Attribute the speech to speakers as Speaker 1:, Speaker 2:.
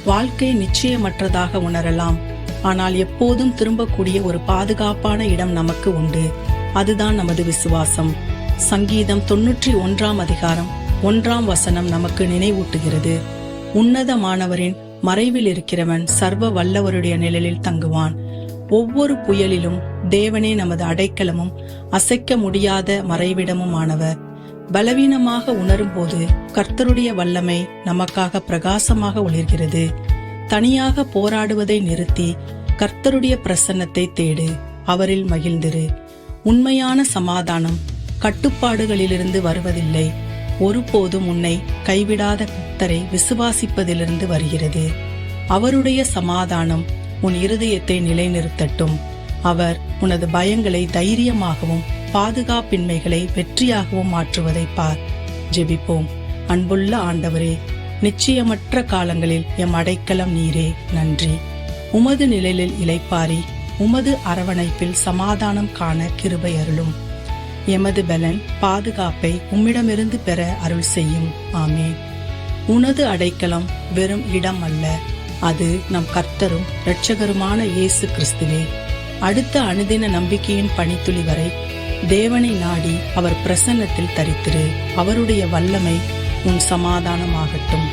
Speaker 1: வாழ்க்கை நிச்சயமற்றதாக உணரலாம். ஆனால் எப்போதும் திரும்பக்கூடிய ஒரு பாதுகாப்பான இடம் நமக்கு உண்டு. அதுதான் நமது விசுவாசம். சங்கீதம் 91 அதிகாரம் 1 நமக்கு நினைவூட்டுகிறது. உன்னதமானவரின் மறைவில் இருக்கிறவன் சர்வ வல்லவருடைய நிழலில் தங்குவான். ஒவ்வொரு புயலிலும் தேவனே நமது அடைக்கலமும் அசைக்க முடியாத மறைவிடமுமானவர். பலவீனமாக உணரும் போது கர்த்தருடைய வல்லமை நமக்காக பிரகாசமாக ஒளிர்கிறது. தனியாக போராடுவதை நிறுத்தி கர்த்தருடைய பிரசன்னத்தை தேடு, அவரில் மகிழ்ந்திரு. உண்மையான சமாதானம் கட்டுப்பாடுகளிலிருந்து வருவதில்லை. ஒருபோதும் உன்னை கைவிடாத கர்த்தரை விசுவாசிப்பதிலிருந்து வருகிறது. அவருடைய சமாதானம் உன் இருதயத்தை நிலைநிறுத்தட்டும். அவர் உனது பயங்களை தைரியமாகவும் பாதுகாப்பின்மைகளை வெற்றியாகவும் மாற்றுவதை பார். ஜெபிப்போம். அன்புள்ள ஆண்டவரே, நிச்சயமற்ற காலங்களில் எம் அடைக்கலம் நீரே. நன்றி. உமது நிழலில் இளைப்பாரி உமது அரவணைப்பில் சமாதானம் காண கிருபை அருளும். எமது பலன் பாதுகாப்பை உம்மிடமிருந்து பெற அருள் செய்யும். ஆமென். உனது அடைக்கலம் வெறும் இடம் அல்ல, அது நம் கர்த்தரும் இரட்சகருமான இயேசு கிறிஸ்துவே. அடுத்த அனுதின நம்பிக்கையின் பனித்துளி வரை தேவனை நாடி அவர் பிரசன்னத்தில் தரித்திரு. அவருடைய வல்லமை உன் சமாதானமாகட்டும்.